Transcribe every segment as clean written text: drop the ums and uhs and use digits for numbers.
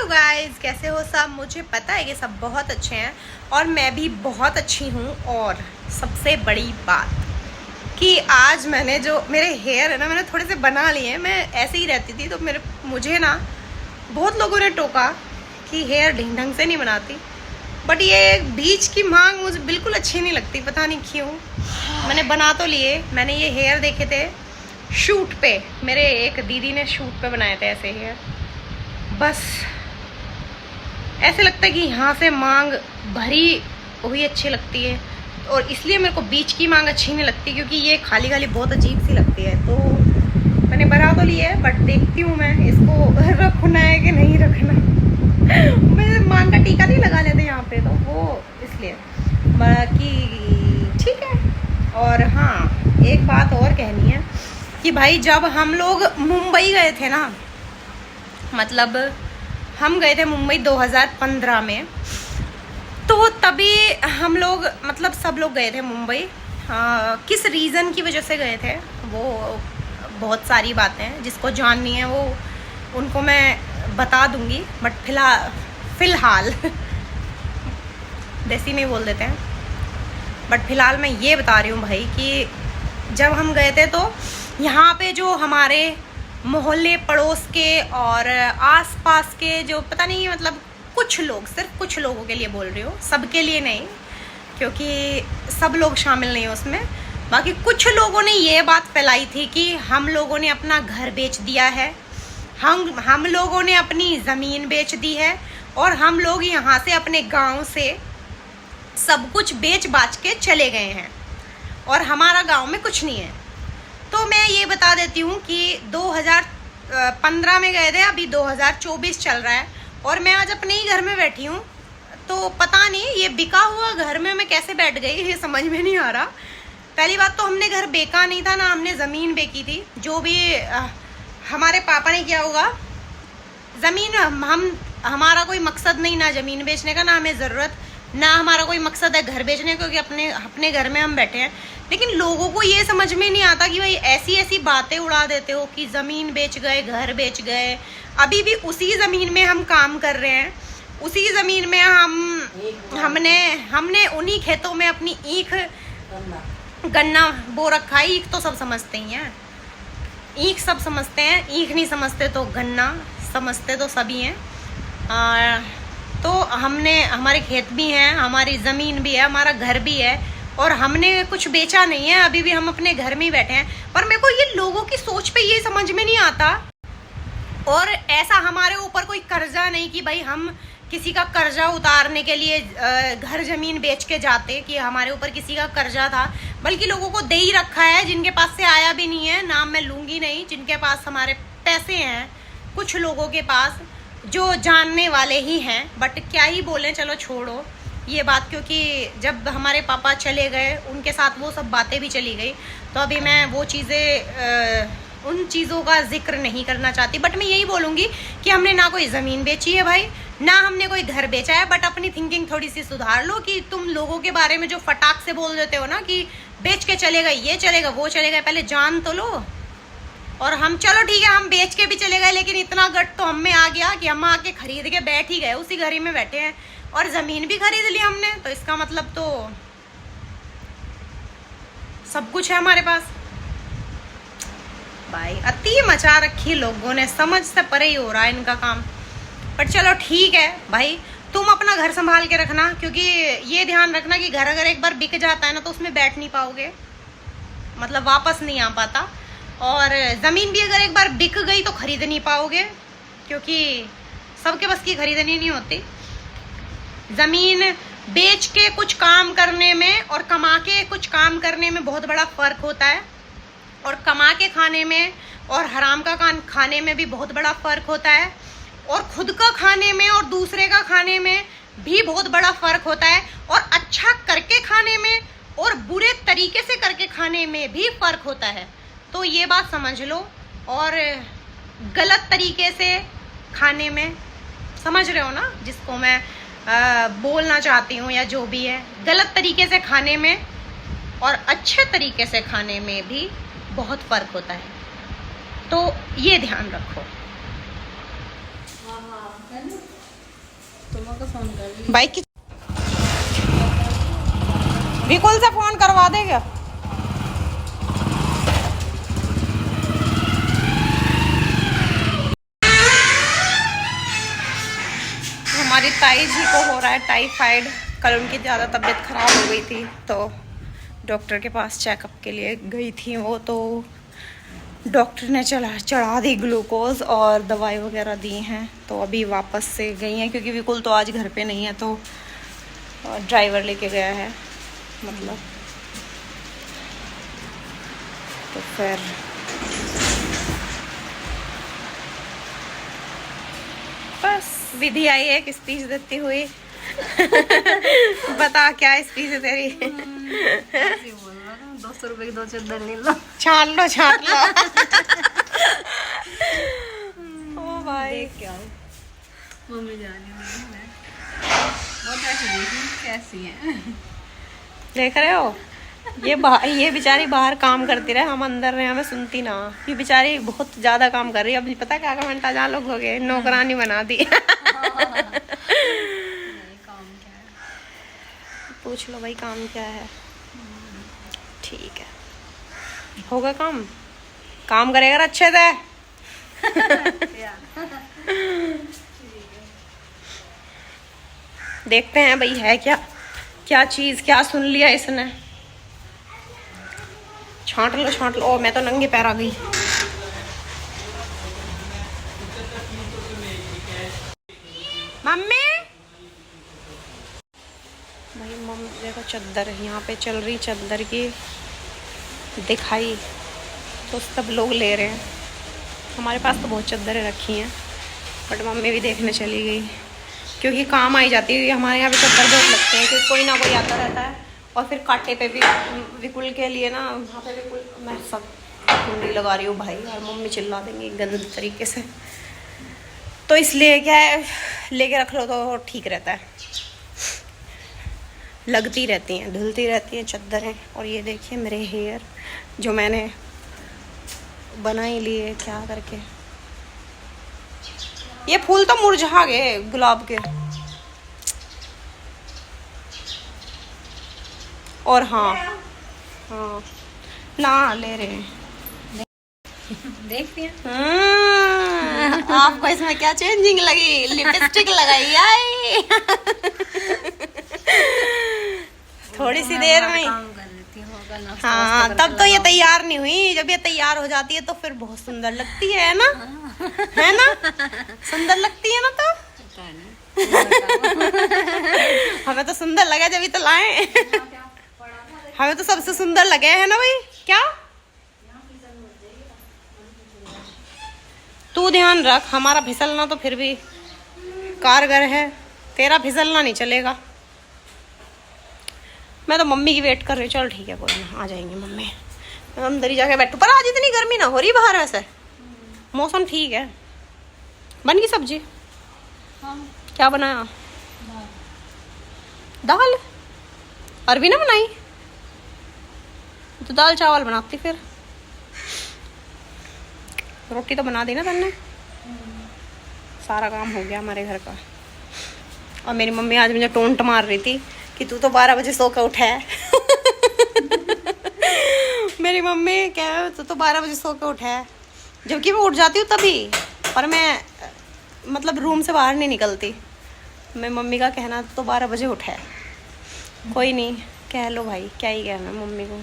Guys, कैसे हो सब। मुझे पता है कि सब बहुत अच्छे हैं और मैं भी बहुत अच्छी हूँ। और सबसे बड़ी बात कि आज मैंने जो मेरे हेयर है ना, मैंने थोड़े से बना लिए हैं। मैं ऐसे ही रहती थी तो मुझे ना बहुत लोगों ने टोका कि हेयर ढंग ढंग से नहीं बनाती, बट ये बीच की मांग मुझे बिल्कुल अच्छी नहीं लगती, पता नहीं क्यों। मैंने बना तो लिए। मैंने ये हेयर देखे थे शूट पे, मेरे एक दीदी ने शूट पे बनाए थे ऐसे हेयर। बस ऐसे लगता है कि यहाँ से मांग भरी हुई अच्छी लगती है, और इसलिए मेरे को बीच की मांग अच्छी नहीं लगती, क्योंकि ये खाली खाली बहुत अजीब सी लगती है। तो मैंने बना तो लिया है, बट देखती हूँ मैं इसको रखना है कि नहीं रखना। मैं मांग का टीका नहीं लगा लेते यहाँ पे, तो वो इसलिए बाकी ठीक है। और हाँ, एक बात और कहनी है कि भाई जब हम लोग मुंबई गए थे ना, मतलब हम गए थे मुंबई 2015 में, तो तभी हम लोग मतलब सब लोग गए थे मुंबई। किस रीज़न की वजह से गए थे वो बहुत सारी बातें हैं, जिसको जाननी है वो उनको मैं बता दूंगी, बट फ़िलहाल देसी में बोल देते हैं। बट फ़िलहाल मैं ये बता रही हूँ भाई कि जब हम गए थे तो यहाँ पे जो हमारे मोहल्ले पड़ोस के और आसपास के जो पता नहीं, मतलब कुछ लोग, सिर्फ कुछ लोगों के लिए बोल रही हूँ, सबके लिए नहीं, क्योंकि सब लोग शामिल नहीं हैं उसमें। बाकी कुछ लोगों ने ये बात फैलाई थी कि हम लोगों ने अपना घर बेच दिया है, हम लोगों ने अपनी ज़मीन बेच दी है, और हम लोग यहाँ से अपने गांव से सब कुछ बेच बाच के चले गए हैं, और हमारा गांव में कुछ नहीं है। तो मैं ये बता देती हूँ कि 2015 में गए थे, अभी 2024 चल रहा है, और मैं आज अपने ही घर में बैठी हूँ। तो पता नहीं ये बिका हुआ घर में मैं कैसे बैठ गई, ये समझ में नहीं आ रहा। पहली बात तो हमने घर बेचा नहीं था ना, हमने ज़मीन बेची थी। जो भी हमारे पापा ने किया होगा, ज़मीन हमारा कोई मकसद नहीं ना ज़मीन बेचने का, ना हमें ज़रूरत, ना हमारा कोई मकसद है घर बेचने का, क्योंकि अपने घर में हम बैठे हैं। लेकिन लोगों को ये समझ में नहीं आता कि भाई ऐसी ऐसी बातें उड़ा देते हो कि ज़मीन बेच गए, घर बेच गए। अभी भी उसी ज़मीन में हम काम कर रहे हैं, उसी ज़मीन में हमने उन्हीं खेतों में अपनी ईख गन्ना बो रखा है। ईख तो सब समझते ही हैं, ईख सब समझते हैं, ईख नहीं समझते तो गन्ना समझते तो सभी हैं। तो हमारे खेत भी हैं, हमारी ज़मीन भी है, हमारा घर भी है, और हमने कुछ बेचा नहीं है। अभी भी हम अपने घर में ही बैठे हैं। पर मेरे को ये लोगों की सोच पे ये समझ में नहीं आता। और ऐसा हमारे ऊपर कोई कर्जा नहीं कि भाई हम किसी का कर्जा उतारने के लिए घर ज़मीन बेच के जाते, कि हमारे ऊपर किसी का कर्जा था, बल्कि लोगों को दे ही रखा है, जिनके पास से आया भी नहीं है। नाम मैं लूँगी नहीं, जिनके पास हमारे पैसे हैं, कुछ लोगों के पास जो जानने वाले ही हैं, बट क्या ही बोलें, चलो छोड़ो ये बात। क्योंकि जब हमारे पापा चले गए, उनके साथ वो सब बातें भी चली गई, तो अभी मैं वो चीज़ें उन चीज़ों का जिक्र नहीं करना चाहती। बट मैं यही बोलूँगी कि हमने ना कोई ज़मीन बेची है भाई, ना हमने कोई घर बेचा है। बट अपनी थिंकिंग थोड़ी सी सुधार लो, कि तुम लोगों के बारे में जो फटाक से बोल देते हो ना कि बेच के चले गए, ये चलेगा, वो चलेगा, पहले जान तो लो। और हम, चलो ठीक है, हम बेच के भी चले गए, लेकिन इतना गट तो हम में आ गया कि हम आके खरीद के बैठ ही गए, उसी घर ही में बैठे हैं, और ज़मीन भी खरीद ली हमने। तो इसका मतलब तो सब कुछ है हमारे पास। भाई अति मचा रखी लोगों ने, समझ से परे ही हो रहा है इनका काम। पर चलो ठीक है भाई, तुम अपना घर संभाल के रखना, क्योंकि ये ध्यान रखना कि घर अगर एक बार बिक जाता है ना, तो उसमें बैठ नहीं पाओगे, मतलब वापस नहीं आ पाता। और ज़मीन भी अगर एक बार बिक गई तो खरीद नहीं पाओगे, क्योंकि सबके बस की खरीदनी नहीं होती। ज़मीन बेच के कुछ काम करने में और कमा के कुछ काम करने में बहुत बड़ा फ़र्क होता है, और कमा के खाने में और हराम का खाने में भी बहुत बड़ा फ़र्क होता है, और खुद का खाने में और दूसरे का खाने में भी बहुत बड़ा फ़र्क होता है, और अच्छा करके खाने में और बुरे तरीके से करके खाने में भी फ़र्क होता है। तो ये बात समझ लो। और गलत तरीके से खाने में, समझ रहे हो ना जिसको मैं बोलना चाहती हूँ, या जो भी है, गलत तरीके से खाने में और अच्छे तरीके से खाने में भी बहुत फ़र्क होता है। तो ये ध्यान रखो। तुमको फोन कर बाइक की विकुल से फोन करवा देगा। हमारी ताई जी को हो रहा है टाइफाइड। कल उनकी ज़्यादा तबीयत ख़राब हो गई थी तो डॉक्टर के पास चेकअप के लिए गई थी वो, तो डॉक्टर ने चढ़ा दी ग्लूकोज और दवाई वगैरह दी हैं। तो अभी वापस से गई हैं क्योंकि विकुल तो आज घर पे नहीं है, तो ड्राइवर लेके गया है मतलब। तो फिर बस विधि आई है एक स्पीच देती हुई। बता क्या स्पीच है तेरी? 200 रुपए की 2 चादर ले लो, छाट लो छाट लो। ओ भाई देख क्या मम्मी जानी बहुत ऐसी कैसी है। देख रहे हो, ये बेचारी बाहर काम करती रहे, हम अंदर रहे, हमें सुनती ना। ये बेचारी बहुत ज्यादा काम कर रही है। अभी पता क्या कमेंट आ लोग हो गए, नौकरानी बना दी। पूछ लो भाई काम क्या है। ठीक है, होगा काम, काम करेगा अच्छे से। देखते हैं भाई है क्या क्या चीज, क्या सुन लिया इसने। छांट लो। ओ मैं तो नंगे पैर आ गई। मम्मी भाई मम्मी देखो चद्दर यहाँ पे चल रही, चद्दर की दिखाई तो सब लोग ले रहे हैं। हमारे पास तो बहुत चद्दरें रखी हैं, बट मम्मी भी देखने चली गई क्योंकि काम आई जाती है। हमारे यहाँ पे चद्दर बहुत लगते हैं क्योंकि कोई ना कोई आता रहता है। और फिर कांटे पे भी विकुल के लिए ना, वहाँ पे विकुल मैं सब कुंडी लगा रही हूँ भाई, और मम्मी चिल्ला देंगी गंदे तरीके से। तो इसलिए क्या है, लेके रख लो तो ठीक रहता है। लगती रहती हैं, धुलती रहती हैं चद्दरें। और ये देखिए मेरे हेयर जो मैंने बना ही लिए क्या करके। ये फूल तो मुरझा गए गुलाब के। और हाँ ना ले रहे हैं। देखती हैं आपको इसमें क्या चेंजिंग लगी? लिपस्टिक लगाई आई। थोड़ी सी देर में काम कर लेती हूँ। हाँ तब तो ये तैयार नहीं हुई। जब ये तैयार हो जाती है तो फिर बहुत सुंदर लगती है ना, है ना? सुंदर लगती है ना। तो हमें तो सुंदर लगा जब तो लाए। हमें तो सबसे सुंदर लगे है ना भाई। क्या तू ध्यान रख, हमारा फिसलना तो फिर भी कारगर है, तेरा फिसलना नहीं चलेगा। मैं तो मम्मी की वेट कर रही हूँ। चल ठीक है कोई ना, आ जाएंगे मम्मी। मैं अंदर ही जाके बैठू। पर आज इतनी गर्मी ना हो रही बाहर, वैसे मौसम ठीक है। बन गई सब्जी? क्या बनाया? दाल। अरबी ना बनाई तो दाल चावल बनाती फिर। रोटी तो बना दी ना तन्ने। सारा काम हो गया हमारे घर का। और मेरी मम्मी आज मुझे टोंट मार रही थी कि तू तो 12 बजे सो के उठा है। मेरी मम्मी क्या, तू तो 12 बजे सो के उठा है, जबकि मैं उठ जाती हूँ तभी। पर मैं मतलब रूम से बाहर नहीं निकलती। मैं मम्मी का कहना तो 12 बजे उठा है। कोई नहीं, कह लो भाई, क्या ही कहना मम्मी को।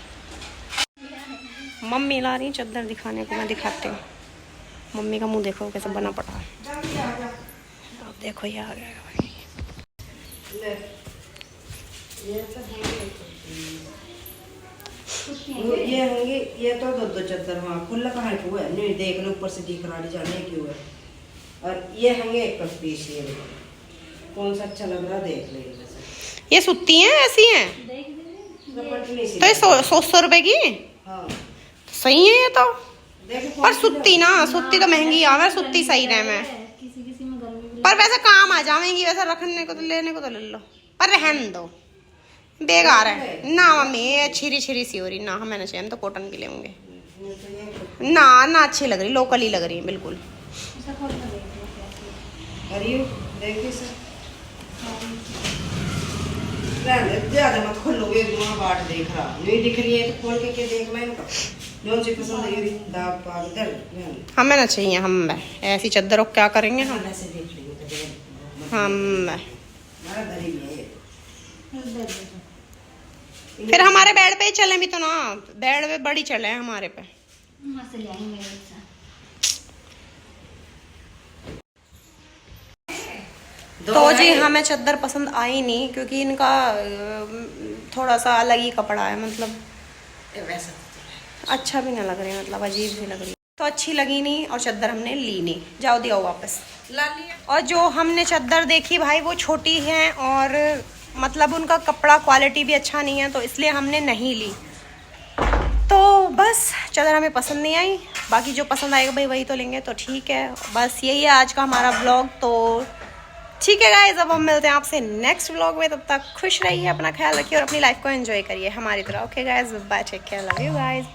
मम्मी ला रही चद्दर दिखाने को, मैं दिखाती हूँ। मम्मी का मुंह देखो कैसे बना पड़ा। अब देखो ये आ गया भाई। ये होंगे, ये तो दो चद्दर वहाँ खुला कहाँ क्यों है? नहीं देख लो ऊपर से दिख रहा जाने क्यों है। और ये होंगे एक पीस। ये कौन सा अच्छा लग रहा देख ले। ये सुत्ती हैं ऐसी हैं तो ये 100 रुपए की। हाँ सही है ये तो। पर सुत्ती ना, सुत्ती तो महंगी आवे, सुत्ती सही रहे मैं। किसी में गर्मी भी पर वैसे काम आ जाएंगी, वैसे रखने को तो लेने को तो ले लो, पर रहन दो, बेकार है ना। मम्मी ये छिरी सी हो रही ना, हमें ना चाहिए, हम तो कॉटन की लेंगे ना। अच्छी लग रही, लोकल ही लग रही है बिल्कुल। और यू देखिए सर रहने ज्यादा मत खोलो, ये वहाँ बाट देख रहा नहीं दिख रही है तो खोल के क्या देखना है इनका। जो सी पसंद है ये दाग पाग दर हमें ना चाहिए, हम ऐसी चादरों को क्या करेंगे हम। ऐसे देख लेंगे तो हम हमारा गरीब है ये। फिर हमारे बेड पे ही चले भी तो ना, बेड पे बड़ी चले हैं हमारे पे। वहाँ से ले आएंगे एक साथ। तो जी हमें चादर पसंद आई नहीं, क्योंकि इनका थोड़ा सा अलग ही कपड़ा है, मतलब वैसा अच्छा भी ना लग रही है, मतलब अजीब सी लग रही है, तो अच्छी लगी नहीं और चादर हमने ली नहीं। जाओ दिया वापस ला लिया। और जो हमने चादर देखी भाई वो छोटी है और मतलब उनका कपड़ा क्वालिटी भी अच्छा नहीं है, तो इसलिए हमने नहीं ली। तो बस चादर हमें पसंद नहीं आई, बाकी जो पसंद आएगा भाई वही तो लेंगे, तो ठीक है। बस यही है आज का हमारा व्लॉग। तो ठीक है गाइस, अब हम मिलते हैं आपसे नेक्स्ट व्लॉग में। तब तक खुश रहिए, अपना ख्याल रखिए और अपनी लाइफ को एंजॉय करिए हमारी तरह। Okay guys, bye, take care, love you guys.